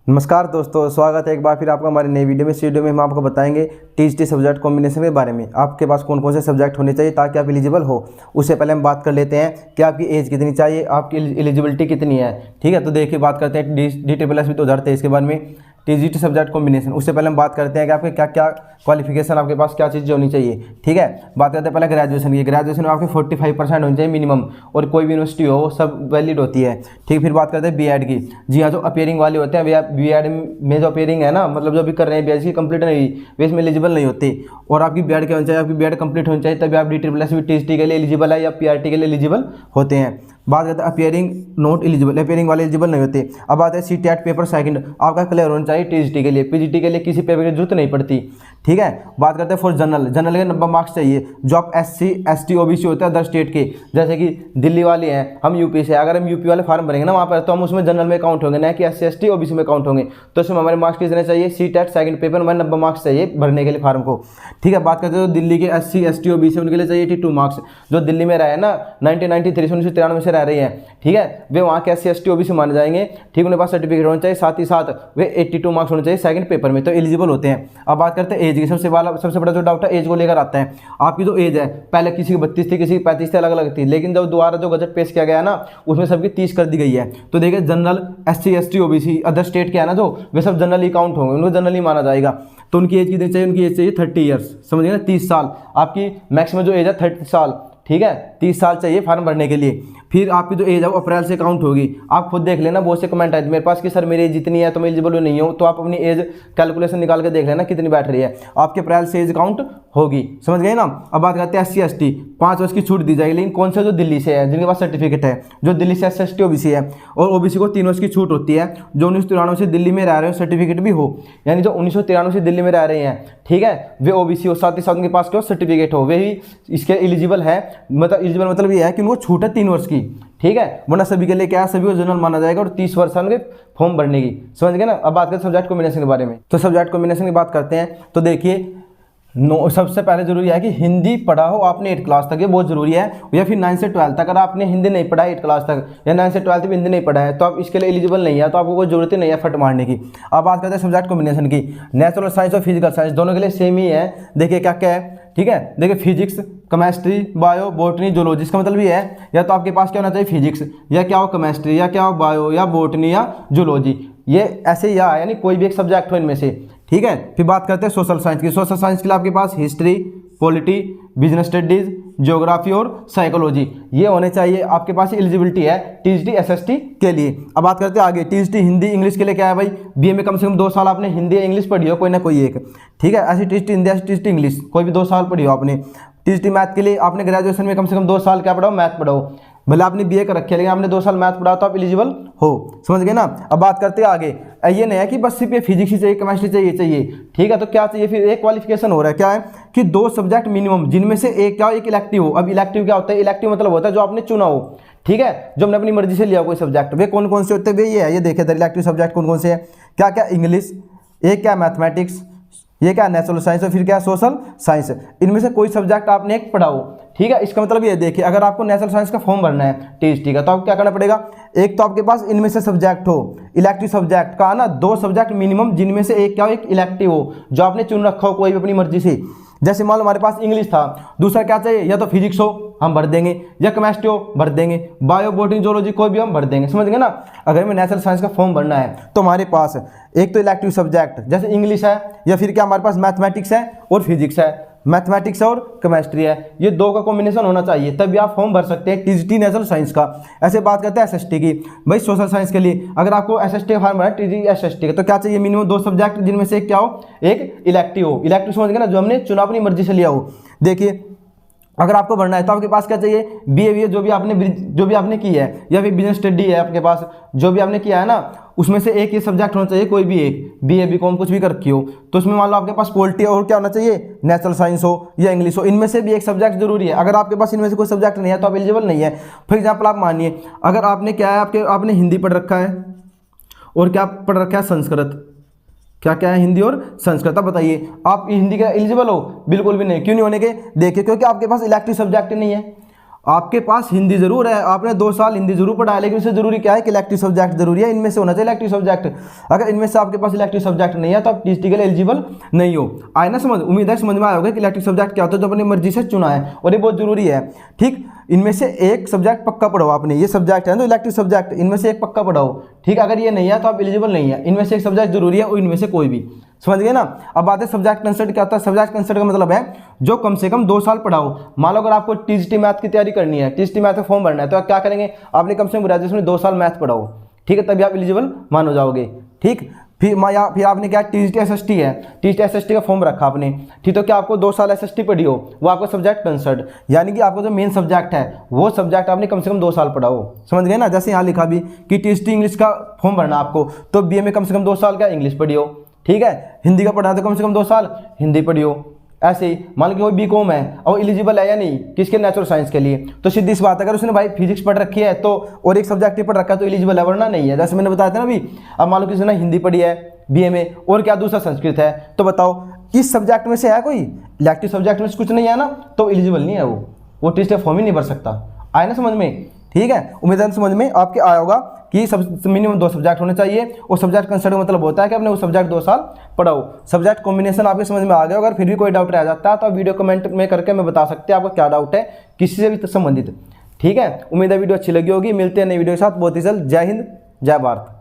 नमस्कार दोस्तों, स्वागत है एक बार फिर आपका हमारे नई वीडियो में। इस वीडियो में हम आपको बताएंगे टीजीटी सब्जेक्ट कॉम्बिनेशन के बारे में। आपके पास कौन कौन से सब्जेक्ट होने चाहिए ताकि आप एलिजिबल हो। उससे पहले हम बात कर लेते हैं कि आपकी एज कितनी चाहिए, आपकी एलिजिबिलिटी कितनी है। ठीक है, तो देखिए बात करते हैं DSSB 2023 के बारे में, टीजीटी सब्जेक्ट कॉम्बिनेशन। उससे पहले हम बात करते हैं कि आपके क्या क्या क्वालिफिकेशन, आपके पास क्या चीज़ होनी चाहिए। ठीक है, बात करते हैं पहले ग्रेजुएशन की। ग्रेजुएशन में आपके 45% होनी चाहिए मिनिमम, और कोई भी यूनिवर्सिटी हो वो सब वैलिड होती है। ठीक, फिर बात करते हैं बीएड की। जी हाँ, जो अपीयरिंग वाले होते हैं, बीएड में जो अपीयरिंग है ना, मतलब जो भी कर रहे हैं बीएससी कंप्लीट नहीं हुई वे इसमें एलिजिबल नहीं होती। और आपकी बीएड क्या होनी चाहिए, आपकी बीएड कंप्लीट होनी चाहिए, तभी आप DSSB टीजीटी के लिए एलिजिबल है या पीआरटी के लिए एलिजिबल होते हैं। बात करते हैं अपीयरिंग नॉट एलिजिबल, अपीयरिंग वाले एलिजिबल नहीं होते। अब आते हैं CTET पेपर सेकंड, आपका क्लियर होना चाहिए टीजीटी के लिए। पीजीटी के लिए किसी पेपर की जरूरत नहीं पड़ती। ठीक है, बात करते हैं फॉर जनरल के 90 मार्क्स चाहिए। जो आप SC ST OBC होते हैं अदर स्टेट के, जैसे कि दिल्ली वाले हैं, हम यूपी से, अगर हम यूपी वाले फार्म भरेंगे ना वहाँ पर, तो हम उसमें जनरल में काउंट होंगे, ना कि SC ST OBC में काउंट होंगे। तो इसमें हमारे मार्क्स कितने चाहिए, CTET सेकंड पेपर में 90 मार्क्स चाहिए भरने के लिए फार्म को। ठीक है, बात करते हैं तो दिल्ली के SC ST OBC उनके लिए चाहिए 82 मार्क्स। जो दिल्ली में रहे ना 1993 से 1993 से रह रही है, ठीक है, वे वहाँ के SC ST OBC माने जाएंगे। ठीक, उनके पास सर्टिफिकेट होना चाहिए, साथ ही साथ वे 82 मार्क्स होने चाहिए सेकंड पेपर में, तो एलिजिबल होते हैं। अब बात करते हैं एज की। सबसे बड़ा जो डाउट है एज को लेकर आता है। आपकी जो एज है, पहले किसी की 32 थी, किसी की 35 थी, अलग अलग थी, लेकिन जब दोबारा जो बजट पेश किया गया ना, उसमें सबकी 30 कर दी गई है। तो देखिए general SC ST OBC other state के है ना, जो वे सब जनरली काउंट होंगे, उनको जनरली माना जाएगा। तो उनकी एज कितनी चाहिए, उनकी एज चाहिए 30 ईयर्स, समझिए ना, 30 साल। आपकी मैक्सिमम जो एज है 30 साल। ठीक है, 30 साल चाहिए फॉर्म भरने के लिए। फिर आपकी जो एज है वो अप्रैल से काउंट होगी। आप खुद देख लेना, बहुत से कमेंट आए मेरे पास कि सर मेरी एज जितनी है तो मैं एलिजिबल नहीं हूँ, तो आप अपनी एज कैलकुलेशन निकाल के देख लेना कितनी बैठ रही है, आपके अप्रैल से एज काउंट होगी। समझ गए ना। अब बात करते हैं SC ST, 5 वर्ष की छूट दी जाएगी, लेकिन कौन सा, जो दिल्ली से है, जिनके पास सर्टिफिकेट है, जो दिल्ली से SC ST OBC है। और OBC को 3 वर्ष की छूट होती है, जो 1993 से दिल्ली में रह रहे हो, सर्टिफिकेट भी हो, यानी जो 1993 से दिल्ली में रह रहे हैं, ठीक है, वे OBC हो, साथ ही साथ उनके पास क्या सर्टिफिकेट हो, वे ही इसके एलिजिबल है। मतलब एलिजिबल मतलब ये है कि उनको छूट है 3 वर्ष की। ठीक है, वरना सभी के लिए क्या है, सभी को जनरल माना जाएगा, और 30 वर्ष उनके फॉर्म भरने की। समझ गए ना। अब बात करते हैं सब्जेक्ट कॉम्बिनेशन के बारे में। तो सब्जेक्ट कॉम्बिनेशन की बात करते हैं तो देखिए, सबसे पहले जरूरी है कि हिंदी पढ़ा हो आपने 8 क्लास तक, ये बहुत जरूरी है, या फिर 9 से 12 तक। अगर आपने हिंदी नहीं पढ़ा है 8 क्लास तक, या 9 से 12 भी हिंदी नहीं पढ़ा है, तो आप इसके लिए एलिजिबल नहीं है, तो आपको कोई जरूरत ही नहीं है फट मारने की। अब बात करते हैं सब्जेक्ट कॉम्बिनेशन की। नेचुरल साइंस और फिजिकल साइंस दोनों के लिए सेम ही है। देखिए क्या क्या है, ठीक है, देखिए physics, chemistry, bio, botany, zoology. इसका मतलब ये है, या तो आपके पास क्या होना चाहिए फिजिक्स, या क्या हो केमिस्ट्री, या क्या हो बायो, या बॉटनी, या जूलॉजी। ये ऐसे या यानी कोई भी एक सब्जेक्ट हो इनमें से। ठीक है, फिर बात करते हैं सोशल साइंस की। सोशल साइंस के लिए आपके पास history, polity, business studies, geography और साइकोलॉजी, ये होने चाहिए। आपके पास एलिजिबिलिटी है टीजीटी SST के लिए। अब बात करते हैं आगे, टीजीटी हिंदी इंग्लिश के लिए क्या है भाई, BA में कम से कम 2 साल आपने हिंदी या इंग्लिश पढ़ी हो, कोई ना कोई एक। ठीक है, ऐसी टीजीटी हिंदी, ऐसी टीजीटी इंग्लिश, कोई भी 2 साल पढ़ी हो आपने। टीजीटी मैथ के लिए आपने ग्रेजुएशन में कम से कम 2 साल क्या पढ़ाओ, मैथ पढ़ाओ। भले आपने BA कर रखी है, लेकिन आपने 2 साल मैथ पढ़ा तो आप एलिजिबल हो। समझ गए ना। अब बात करते हैं आगे, ये नहीं है कि बस सिर्फ ये फिजिक्स ही चाहिए, केमिस्ट्री चाहिए। ठीक है, तो क्या चाहिए फिर, एक क्वालिफिकेशन हो रहा है, क्या है कि 2 सब्जेक्ट मिनिमम, जिनमें से एक क्या हो, एक इलेक्टिव हो। अब इलेक्टिव क्या होता है, इलेक्टिव मतलब होता है जो आपने चुना हो। ठीक है, जो हमने अपनी मर्जी से लिया कोई सब्जेक्ट, वे कौन कौन से होते हैं, वे ये है, ये देखिए इलेक्टिव सब्जेक्ट कौन कौन से हैं, क्या क्या, इंग्लिश, एक क्या मैथमेटिक्स, ये क्या नेचुरल साइंस, और फिर क्या सोशल साइंस। इनमें से कोई सब्जेक्ट आपने एक पढ़ाओ। ठीक है, इसका मतलब ये देखिए, अगर आपको नेचुरल साइंस का फॉर्म भरना है टीजीटी का, तो आपको क्या करना पड़ेगा, एक तो आपके पास इनमें से सब्जेक्ट हो, इलेक्टिव सब्जेक्ट का ना 2 सब्जेक्ट मिनिमम, जिनमें से एक क्या हो, एक इलेक्टिव हो, जो आपने चुन रखा हो कोई भी अपनी मर्जी से। जैसे मान लो हमारे पास इंग्लिश था, दूसरा क्या चाहिए, या तो फिजिक्स हो हम भर देंगे, या केमिस्ट्री हो भर देंगे, बायो, बॉटनी, जूलॉजी कोई भी हम भर देंगे। समझ गए ना। अगर हमें नेचुरल साइंस का फॉर्म भरना है तो हमारे पास एक तो इलेक्टिव सब्जेक्ट जैसे इंग्लिश है, या फिर क्या हमारे पास मैथमेटिक्स है और फिजिक्स है, मैथमेटिक्स और केमिस्ट्री है, ये 2 का कॉम्बिनेशन होना चाहिए, तभी आप फॉर्म भर सकते हैं टीजीटी नेचुरल साइंस का। ऐसे बात करते हैं SST की, भाई सोशल साइंस के लिए अगर आपको SST का फॉर्म भरना है टीजीटी SST का, तो क्या चाहिए, मिनिमम 2 सब्जेक्ट, जिनमें से एक क्या हो, एक इलेक्टिव हो। इलेक्टिव समझ गए ना, जो हमने चुना अपनी मर्जी से लिया हो। देखिए अगर आपको भरना है तो आपके पास क्या चाहिए, BA जो भी आपने की है, या फिर बिजनेस स्टडी है आपके पास, जो भी आपने किया है ना, उसमें से एक ये सब्जेक्ट होना चाहिए, कोई भी एक, BA BCom कुछ भी कर रखी हो। तो उसमें मान लो आपके पास पॉलिटी और क्या होना चाहिए, नेचुरल साइंस हो या इंग्लिश हो, इनमें से भी एक सब्जेक्ट जरूरी है। अगर आपके पास इनमें से कोई सब्जेक्ट नहीं है तो आप एलिजिबल नहीं है। फॉर एग्जाम्पल आप मानिए, अगर आपने क्या है, आपने हिंदी पढ़ रखा है और क्या पढ़ रखा है, संस्कृत। क्या क्या है, हिंदी और संस्कृत। अब बताइए आप हिंदी का एलिजिबल हो, बिल्कुल भी नहीं। क्यों नहीं होने के, देखिए क्योंकि आपके पास इलेक्टिव सब्जेक्ट नहीं है। आपके पास हिंदी जरूर है, आपने 2 साल हिंदी जरूर पढ़ा है, लेकिन इससे जरूरी क्या है कि इलेक्टिव सब्जेक्ट जरूरी है, इनमें से होना चाहिए इलेक्टिव सब्जेक्ट। अगर इनमें से आपके पास इलेक्टिव सब्जेक्ट नहीं है तो आप टीएसटी के लिए एलिजिबल नहीं हो। आए ना समझ, उम्मीद है समझ में आया होगा कि इलेक्टिव सब्जेक्ट क्या होता है, जो अपनी मर्जी से चुना है, और ये बहुत जरूरी है। ठीक, इनमें से एक सब्जेक्ट पक्का पढ़ो आपने, ये सब्जेक्ट है तो इलेक्टिव सब्जेक्ट, इनमें से एक पक्का पढ़ाओ। ठीक, अगर ये नहीं है तो आप एलिजिबल नहीं है, इनमें से एक सब्जेक्ट जरूरी है और इनमें से कोई भी। समझ गए ना। अब बात है सब्जेक्ट कंसर्ट क्या होता है। सब्जेक्ट कंसर्ट का मतलब है जो कम से कम 2 साल पढ़ाओ। मान लो अगर आपको टीजीटी मैथ की तैयारी करनी है, टीजीटी मैथ का फॉर्म भरना है, तो आप क्या करेंगे, आपने कम से कम ग्रेजुएशन में 2 साल मैथ पढ़ाओ। ठीक है, तभी आप एलिजिबल मानो जाओगे। ठीक, फिर आपने क्या टीजीटी एसएसटी है, टीजीटी एसएसटी का फॉर्म रखा आपने। ठीक, तो क्या आपको 2 साल एसएसटी पढ़ी हो, वो आपका सब्जेक्ट कंसर्ट, यानी कि आपको जो मेन सब्जेक्ट है वो सब्जेक्ट आपने कम से कम 2 साल पढ़ाओ। समझ गए ना। जैसे यहाँ लिखा भी कि टीजीटी इंग्लिश का फॉर्म भरना आपको, तो बीए में कम से कम 2 साल का इंग्लिश पढ़ियो। ठीक है, हिंदी का पढ़ना तो कम से कम 2 साल हिंदी पढ़ियो। ऐसे ही मान लो कि वो बीकॉम है और एलिजिबल है या नहीं किसके, नेचुरल साइंस के लिए, तो सीधी सी बात है अगर उसने भाई फिजिक्स पढ़ रखी है तो और एक सब्जेक्ट ही पढ़ रखा है तो एलिजिबल है, वरना नहीं है। जैसे मैंने बताया था ना अभी। अब मान लो किसी ने हिंदी पढ़ी है बीए में और क्या दूसरा संस्कृत है, तो बताओ इस सब्जेक्ट में से है कोई, इलेक्टिव सब्जेक्ट में से कुछ नहीं है ना, तो एलिजिबल नहीं है वो टीचर फॉर्म ही नहीं भर सकता। आए ना समझ में। ठीक है, उम्मीद है समझ में आपके आया होगा कि सब मिनिमम 2 सब्जेक्ट होने चाहिए, और सब्जेक्ट कंसर्ट का मतलब होता है कि आपने वो सब्जेक्ट 2 साल पढ़ाओ। सब्जेक्ट कॉम्बिनेशन आपके समझ में आ गया। अगर फिर भी कोई डाउट रह जाता है तो आप वीडियो कमेंट में करके मैं बता सकते हैं आपको क्या डाउट है किसी से भी संबंधित। ठीक है, उम्मीद है वीडियो अच्छी लगी होगी। मिलते हैं नई वीडियो के साथ बहुत ही जल्द। जय हिंद, जय भारत।